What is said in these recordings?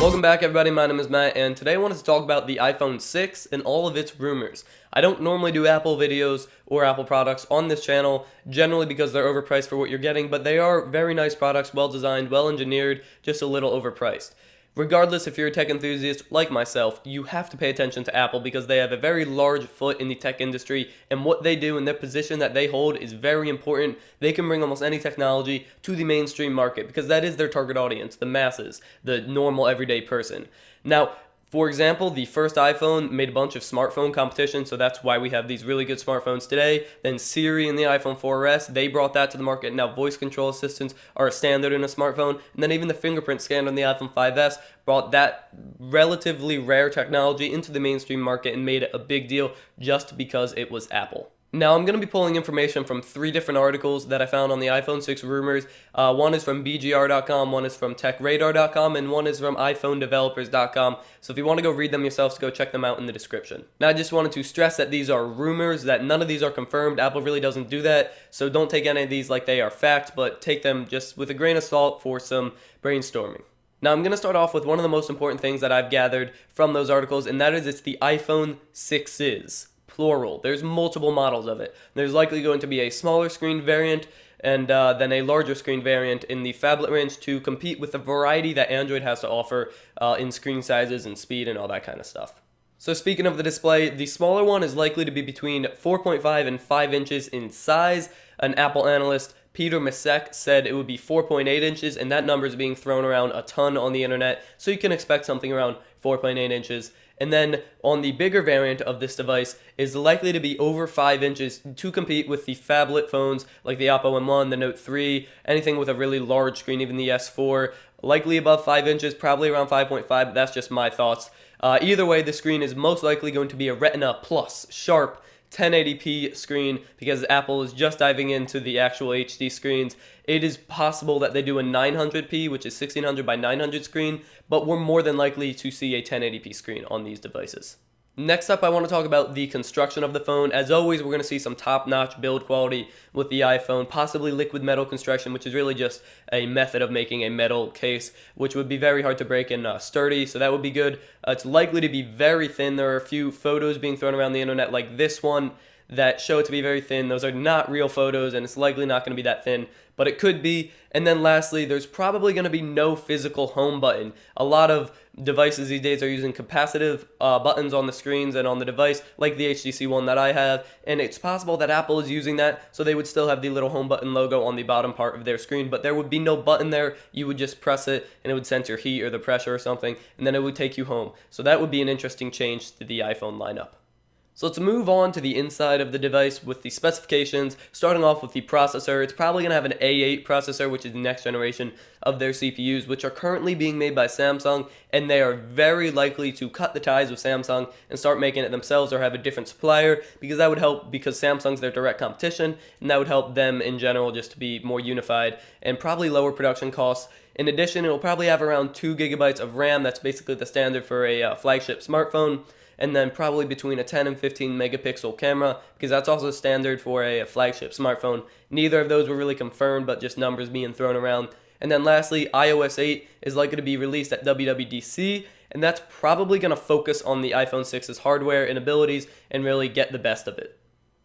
Welcome back everybody, my name is Matt, and today I wanted to talk about the iPhone 6 and all of its rumors. I don't normally do Apple videos or Apple products on this channel, generally because they're overpriced for what you're getting, but they are very nice products, well designed, well engineered, just a little overpriced. Regardless, if you're a tech enthusiast like myself, you have to pay attention to Apple because they have a very large foot in the tech industry, and what they do and their position that they hold is very important. They can bring almost any technology to the mainstream market because that is their target audience, the masses, the normal everyday person. Now, for example, the first iPhone made a bunch of smartphone competition, so that's why we have these really good smartphones today. Then Siri and the iPhone 4S, they brought that to the market. Now voice control assistants are a standard in a smartphone. And then even the fingerprint scanner on the iPhone 5S brought that relatively rare technology into the mainstream market and made it a big deal just because it was Apple. Now, I'm going to be pulling information from 3 different articles that I found on the iPhone 6 rumors. One is from BGR.com, one is from TechRadar.com, and one is from iPhoneDevelopers.com. So if you want to go read them yourselves, go check them out in the description. Now, I just wanted to stress that these are rumors, that none of these are confirmed. Apple really doesn't do that, so don't take any of these like they are fact, but take them just with a grain of salt for some brainstorming. Now, I'm going to start off with one of the most important things that I've gathered from those articles, and that is it's the iPhone 6s. Plural. There's multiple models of it. There's likely going to be a smaller screen variant and then a larger screen variant in the phablet range to compete with the variety that Android has to offer in screen sizes and speed and all that kind of stuff. So speaking of the display, the smaller one is likely to be between 4.5 and 5 inches in size. An Apple analyst, Peter Masek, said it would be 4.8 inches, and that number is being thrown around a ton on the internet, so you can expect something around 4.8 inches. And then on the bigger variant of this device is likely to be over 5 inches to compete with the phablet phones like the Oppo M1, the Note 3, anything with a really large screen, even the S4, likely above 5 inches, probably around 5.5, but that's just my thoughts. Either way, the screen is most likely going to be a Retina Plus sharp 1080p screen because Apple is just diving into the actual HD screens. It is possible that they do a 900p, which is 1600 by 900 screen, but we're more than likely to see a 1080p screen on these devices. Next up, I want to talk about the construction of the phone. As always, we're going to see some top-notch build quality with the iPhone, possibly liquid metal construction, which is really just a method of making a metal case, which would be very hard to break and sturdy, so that would be good. It's likely to be very thin. There are a few photos being thrown around the internet like this one that show it to be very thin. Those are not real photos, and it's likely not going to be that thin, but it could be. And then lastly, there's probably going to be no physical home button. A lot of devices these days are using capacitive buttons on the screens and on the device, like the HTC one that I have, and it's possible that Apple is using that, so they would still have the little home button logo on the bottom part of their screen, but there would be no button there. You would just press it, and it would sense your heat or the pressure or something, and then it would take you home. So that would be an interesting change to the iPhone lineup. So let's move on to the inside of the device with the specifications, starting off with the processor. It's probably going to have an A8 processor, which is the next generation of their CPUs, which are currently being made by Samsung, and they are very likely to cut the ties with Samsung and start making it themselves or have a different supplier, because that would help because Samsung's their direct competition, and that would help them in general just to be more unified and probably lower production costs. In addition, it will probably have around 2 gigabytes of RAM. That's basically the standard for a flagship smartphone. And then probably between a 10 and 15 megapixel camera, because that's also standard for a flagship smartphone. Neither of those were really confirmed, but just numbers being thrown around. And then lastly, iOS 8 is likely to be released at WWDC, and that's probably going to focus on the iPhone 6's hardware and abilities and really get the best of it.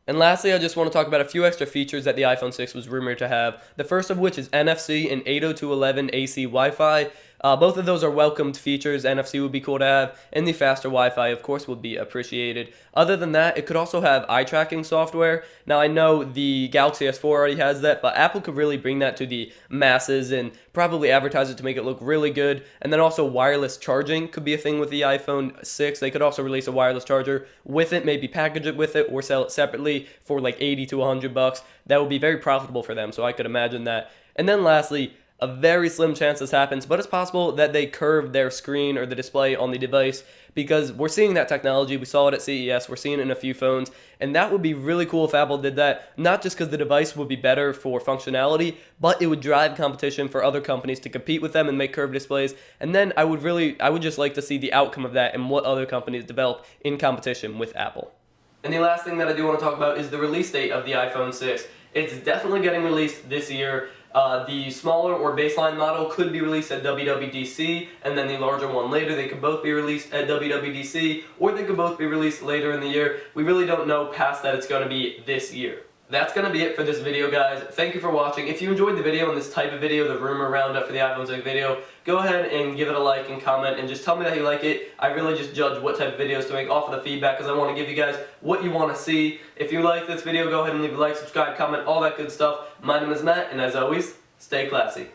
And lastly, I just want to talk about a few extra features that the iPhone 6 was rumored to have. The first of which is NFC and 802.11 AC Wi-Fi. Both of those are welcomed features. NFC would be cool to have, and the faster Wi-Fi, of course, would be appreciated. Other than that, it could also have eye tracking software. Now, I know the Galaxy S4 already has that, but Apple could really bring that to the masses and probably advertise it to make it look really good. And then also wireless charging could be a thing with the iPhone 6. They could also release a wireless charger with it, maybe package it with it, or sell it separately for like 80 to 100 bucks. That would be very profitable for them, so I could imagine that. And then lastly, a very slim chance this happens, but it's possible that they curve their screen or the display on the device, because we're seeing that technology. We saw it at CES, we're seeing it in a few phones, and that would be really cool if Apple did that, not just because the device would be better for functionality, but it would drive competition for other companies to compete with them and make curved displays. And then I would just like to see the outcome of that and what other companies develop in competition with Apple. And the last thing that I do want to talk about is the release date of the iPhone 6. It's definitely getting released this year. The smaller or baseline model could be released at WWDC, and then the larger one later. They could both be released at WWDC, or they could both be released later in the year. We really don't know past that it's going to be this year. That's going to be it for this video, guys. Thank you for watching. If you enjoyed the video and this type of video, the rumor roundup for the iPhone 6 video, go ahead and give it a like and comment and just tell me that you like it. I really just judge what type of videos to make off of the feedback because I want to give you guys what you want to see. If you like this video, go ahead and leave a like, subscribe, comment, all that good stuff. My name is Matt, and as always, stay classy.